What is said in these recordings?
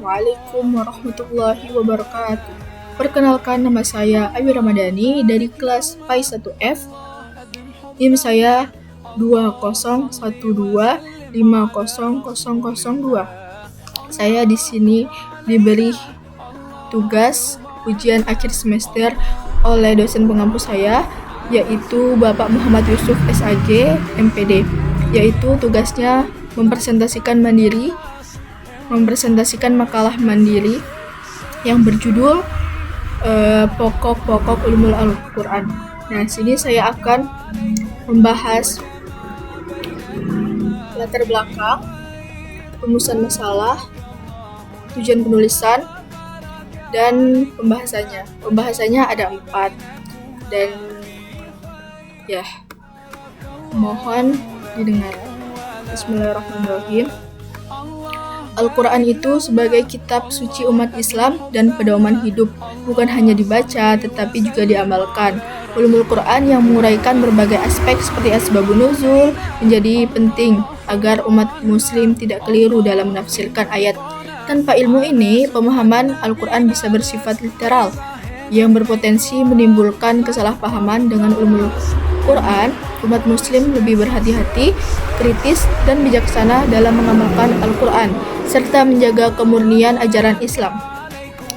Assalamualaikum warahmatullahi wabarakatuh. Perkenalkan, nama saya Ayu Ramadhani dari kelas PAI 1F. NIM saya 2012500002. Saya di sini diberi tugas ujian akhir semester oleh dosen pengampu saya, yaitu Bapak Muhammad Yusuf SAG MPD, yaitu tugasnya mempresentasikan makalah mandiri yang berjudul Pokok-pokok Ulumul Al-Quran. Nah, sini saya akan membahas latar belakang, rumusan masalah, tujuan penulisan, dan pembahasannya. Pembahasannya ada 4, dan mohon didengar. Bismillahirrahmanirrahim. Al-Quran itu sebagai kitab suci umat Islam dan pedoman hidup, bukan hanya dibaca tetapi juga diamalkan. Ulumul Quran yang menguraikan berbagai aspek seperti asbabun nuzul menjadi penting agar umat muslim tidak keliru dalam menafsirkan ayat. Tanpa ilmu ini, pemahaman Al-Quran bisa bersifat literal yang berpotensi menimbulkan kesalahpahaman. Dengan ulumul Quran, umat muslim lebih berhati-hati, kritis, dan bijaksana dalam mengamalkan Al-Quran serta menjaga kemurnian ajaran Islam.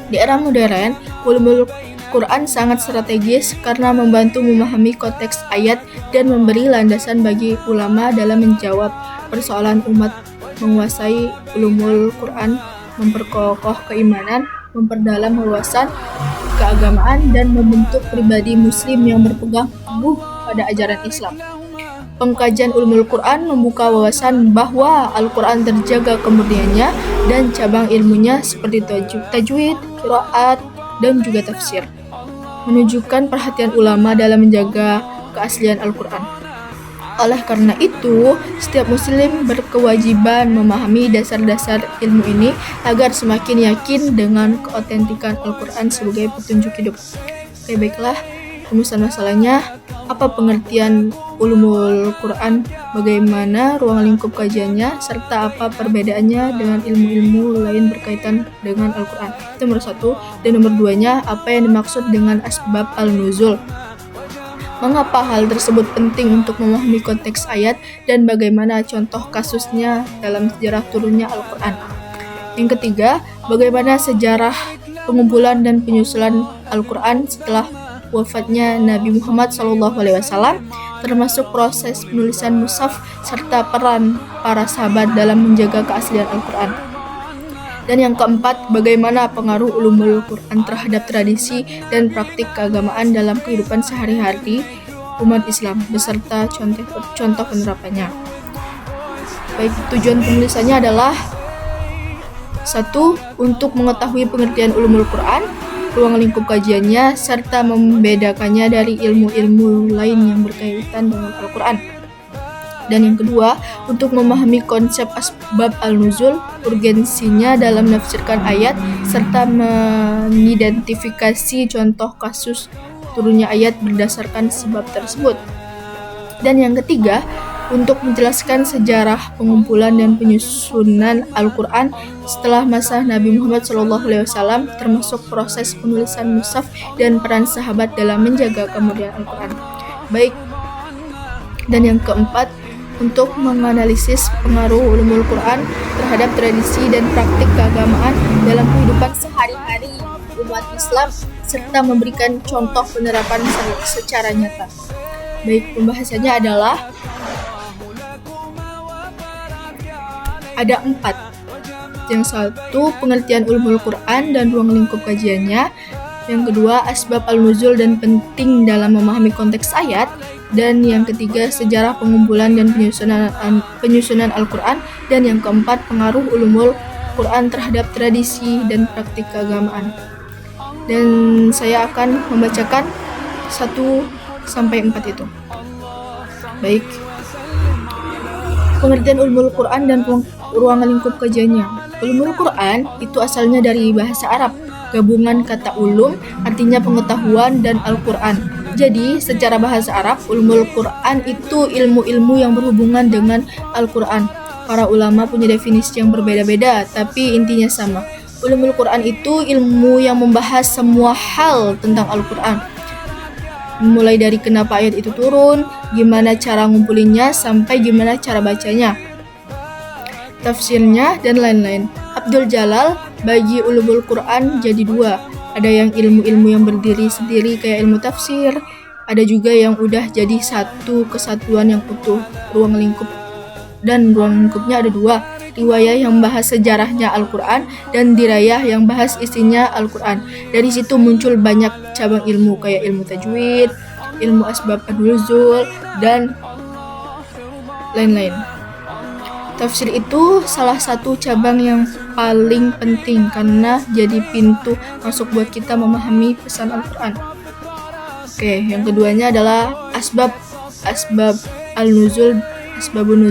Di era modern, ulumul Quran sangat strategis karena membantu memahami konteks ayat dan memberi landasan bagi ulama dalam menjawab persoalan umat. Menguasai ulumul Quran memperkokoh keimanan, memperdalam wawasan keagamaan, dan membentuk pribadi muslim yang berpegang teguh pada ajaran Islam. Pengkajian ulumul Quran membuka wawasan bahwa Al-Quran terjaga kemurniannya dan cabang ilmunya seperti tajwid, qiraat, dan juga tafsir, menunjukkan perhatian ulama dalam menjaga keaslian Al-Quran. Oleh karena itu, setiap muslim berkewajiban memahami dasar-dasar ilmu ini agar semakin yakin dengan keotentikan Al-Quran sebagai petunjuk hidup. Oke, baiklah, rumusan masalahnya. Apa pengertian ulumul Quran, bagaimana ruang lingkup kajiannya, serta apa perbedaannya dengan ilmu-ilmu lain berkaitan dengan Al-Quran. Itu nomor 1. Dan nomor 2-nya, apa yang dimaksud dengan asbab al-nuzul. Mengapa hal tersebut penting untuk memahami konteks ayat dan bagaimana contoh kasusnya dalam sejarah turunnya Al-Quran. Yang ketiga, bagaimana sejarah pengumpulan dan penyusunan Al-Quran setelah wafatnya Nabi Muhammad SAW, termasuk proses penulisan mushaf serta peran para sahabat dalam menjaga keaslian Al-Quran. Dan yang keempat, bagaimana pengaruh ulumul Quran terhadap tradisi dan praktik keagamaan dalam kehidupan sehari-hari umat Islam beserta contoh penerapannya. Baik, tujuan penulisannya adalah 1. Untuk mengetahui pengertian ulumul Quran, ruang lingkup kajiannya, serta membedakannya dari ilmu-ilmu lain yang berkaitan dengan Al-Quran. Dan yang kedua, untuk memahami konsep asbab al-nuzul, urgensinya dalam menafsirkan ayat, serta mengidentifikasi contoh kasus turunnya ayat berdasarkan sebab tersebut. Dan yang ketiga, untuk menjelaskan sejarah pengumpulan dan penyusunan Al-Quran setelah masa Nabi Muhammad SAW, termasuk proses penulisan mushaf dan peran sahabat dalam menjaga kemurnian Al-Quran. Baik, dan yang keempat, untuk menganalisis pengaruh ulumul Quran terhadap tradisi dan praktik keagamaan dalam kehidupan sehari-hari umat Islam, serta memberikan contoh penerapan secara nyata. Baik, pembahasannya adalah ada 4. Yang 1, pengertian ulumul Quran dan ruang lingkup kajiannya. Yang kedua, asbab al-nuzul dan penting dalam memahami konteks ayat. Dan yang ketiga, sejarah pengumpulan dan penyusunan Al-Quran. Dan yang keempat, pengaruh ulumul Quran terhadap tradisi dan praktik keagamaan. Dan saya akan membacakan 1-4 itu. Baik. Pengertian ulumul Quran dan ruang lingkup kajiannya. Ulumul Quran itu asalnya dari bahasa Arab, gabungan kata ulum artinya pengetahuan dan Al-Quran. Jadi secara bahasa Arab, ulumul Quran itu ilmu-ilmu yang berhubungan dengan Al-Quran. Para ulama punya definisi yang berbeda-beda, tapi intinya sama. Ulumul Quran itu ilmu yang membahas semua hal tentang Al-Quran, mulai dari kenapa ayat itu turun, gimana cara ngumpulinnya, sampai gimana cara bacanya, tafsirnya, dan lain-lain. Abdul Jalal bagi ulumul Quran jadi dua. Ada yang ilmu-ilmu yang berdiri sendiri kayak ilmu tafsir, ada juga yang udah jadi satu kesatuan yang utuh, ruang lingkup. Dan ruang lingkupnya ada dua, riwayah yang bahas sejarahnya Al-Quran dan dirayah yang bahas isinya Al-Quran. Dari situ muncul banyak cabang ilmu kayak ilmu tajwid, ilmu asbab an-nuzul, dan lain-lain. Tafsir itu salah satu cabang yang paling penting karena jadi pintu masuk buat kita memahami pesan Al-Quran. Oke, yang keduanya adalah asbab al-nuzul, asbabun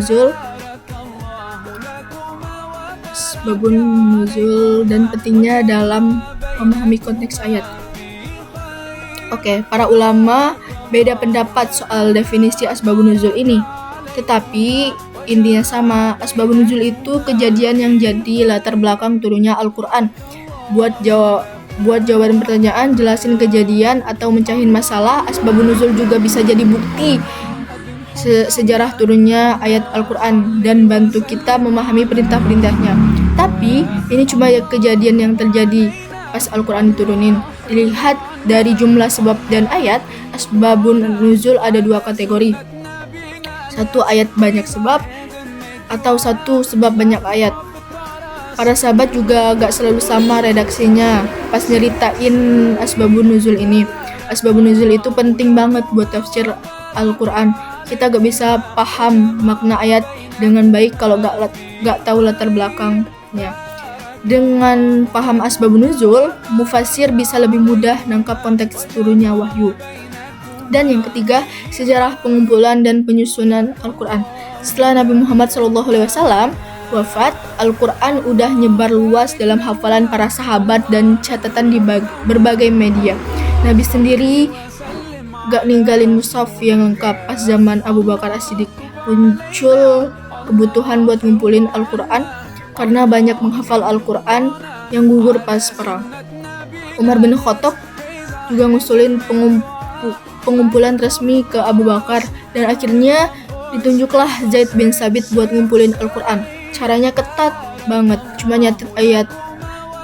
nuzul dan pentingnya dalam memahami konteks ayat. Oke, para ulama beda pendapat soal definisi asbabun nuzul ini. Tetapi intinya sama, asbabun nuzul itu kejadian yang jadi latar belakang turunnya Al-Quran. Buat jawaban pertanyaan, jelasin kejadian atau mencahin masalah, asbabun nuzul juga bisa jadi bukti sejarah turunnya ayat Al-Quran dan bantu kita memahami perintah-perintahnya. Tapi ini cuma kejadian yang terjadi pas Al-Quran diturunin. Dilihat dari jumlah sebab dan ayat, asbabun nuzul ada dua kategori. Satu ayat banyak sebab atau satu sebab banyak ayat. Para sahabat juga gak selalu sama redaksinya pas nyeritain asbabun nuzul ini. Asbabun nuzul itu penting banget buat tafsir Al-Quran. Kita gak bisa paham makna ayat dengan baik kalau gak tahu latar belakangnya. Dengan paham asbabun nuzul, mufassir bisa lebih mudah nangkap konteks turunnya wahyu. Dan yang ketiga, sejarah pengumpulan dan penyusunan Al-Quran. Setelah Nabi Muhammad SAW wafat, Al-Quran udah nyebar luas dalam hafalan para sahabat dan catatan di berbagai media. Nabi sendiri gak ninggalin mushaf yang lengkap. Pas zaman Abu Bakar As-Siddiq muncul kebutuhan buat ngumpulin Al-Quran karena banyak menghafal Al-Quran yang gugur pas perang. Umar bin Khattab juga ngusulin pengumpulan resmi ke Abu Bakar dan akhirnya ditunjuklah Zaid bin Sabit buat ngumpulin Al-Quran. Caranya ketat banget, cuma nyatet ayat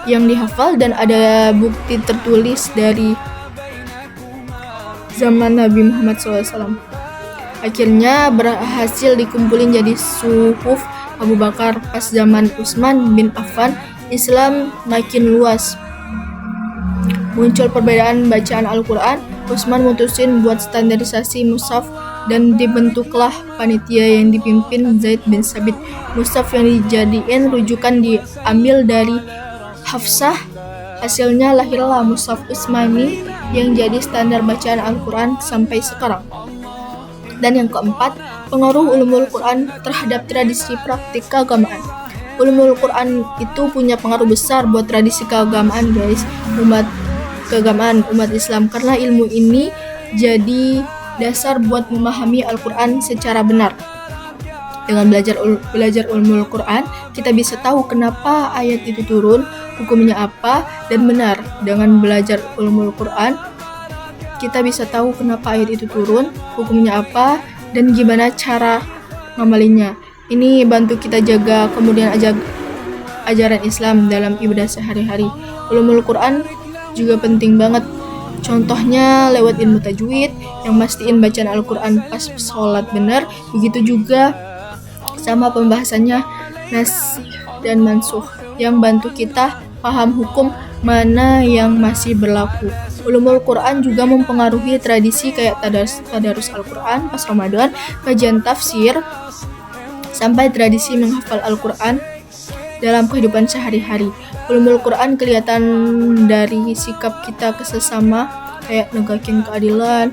yang dihafal dan ada bukti tertulis dari zaman Nabi Muhammad SAW. Akhirnya berhasil dikumpulin jadi suhuf Abu Bakar. Pas zaman Utsman bin Affan, Islam makin luas. Muncul perbedaan bacaan Al-Quran. Utsman mutusin buat standarisasi mushaf dan dibentuklah panitia yang dipimpin Zaid bin Sabit. Mushaf yang dijadiin rujukan diambil dari Hafsah. Hasilnya lahirlah mushaf Utsmani yang jadi standar bacaan Al-Quran sampai sekarang. Dan yang keempat, pengaruh ulumul Quran terhadap tradisi praktik keagamaan. Ulumul Quran itu punya pengaruh besar buat tradisi keagamaan, guys. Keagamaan umat Islam, karena ilmu ini jadi dasar buat memahami Al-Quran secara benar. Dengan belajar ulumul Quran, kita bisa tahu kenapa ayat itu turun, hukumnya apa, dan benar. Dengan belajar ulumul Quran, kita bisa tahu kenapa ayat itu turun, hukumnya apa, dan gimana cara ngamalinnya. Ini bantu kita jaga kemudian ajaran Islam dalam ibadah sehari-hari. Ulumul Quran juga penting banget. Contohnya lewat ilmu tajwid yang mastiin bacaan Al-Quran pas sholat benar. Begitu juga sama pembahasannya nasikh dan mansukh yang bantu kita paham hukum mana yang masih berlaku. Ulumul Quran juga mempengaruhi tradisi kayak tadarus Al-Quran pas Ramadan, kajian tafsir, sampai tradisi menghafal Al-Quran dalam kehidupan sehari-hari. Ulumul Quran kelihatan dari sikap kita ke sesama, kayak negakin keadilan,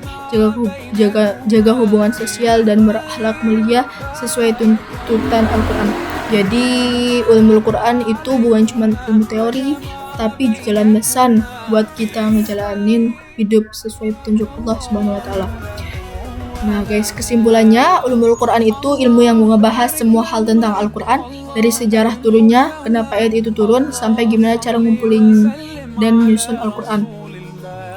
jaga hubungan sosial, dan berakhlak mulia sesuai tuntutan Al-Quran. Jadi ulumul Quran itu bukan cuma ilmu teori, tapi juga landasan buat kita ngejalanin hidup sesuai petunjuk Allah Subhanahu wa Ta'ala. Nah guys, kesimpulannya ulumul Quran itu ilmu yang ngebahas semua hal tentang Al-Quran, dari sejarah turunnya, kenapa ayat itu turun, sampai gimana cara ngumpulin dan nyusun Al-Quran.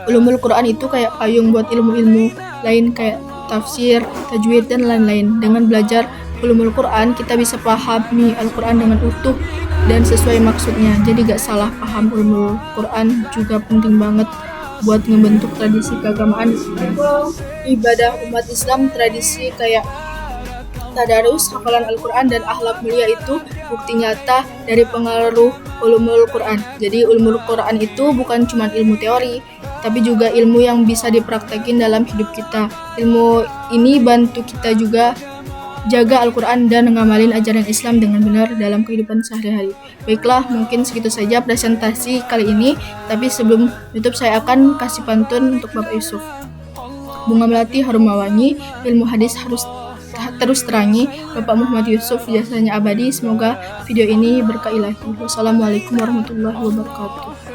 Ulumul Quran itu kayak payung buat ilmu-ilmu lain kayak tafsir, tajwid, dan lain-lain. Dengan belajar ulumul Quran, kita bisa pahami Al-Quran dengan utuh dan sesuai maksudnya. Jadi gak salah paham ulumul Quran juga penting banget buat ngebentuk tradisi keagamaan. Ibadah umat Islam, tradisi kayak tadarus, hafalan Al-Quran, dan akhlak mulia itu bukti nyata dari pengaruh ulumul Quran. Jadi ulumul Quran itu bukan cuma ilmu teori, tapi juga ilmu yang bisa dipraktekin dalam hidup kita. Ilmu ini bantu kita juga jaga Al-Quran dan ngamalin ajaran Islam dengan benar dalam kehidupan sehari-hari. Baiklah, mungkin segitu saja presentasi kali ini. Tapi sebelum tutup, saya akan kasih pantun untuk Bapak Yusuf. Bunga melati harum mewangi, ilmu hadis harus terus terangi. Bapak Muhammad Yusuf jasanya abadi. Semoga video ini berkah ilahi. Wassalamualaikum warahmatullahi wabarakatuh.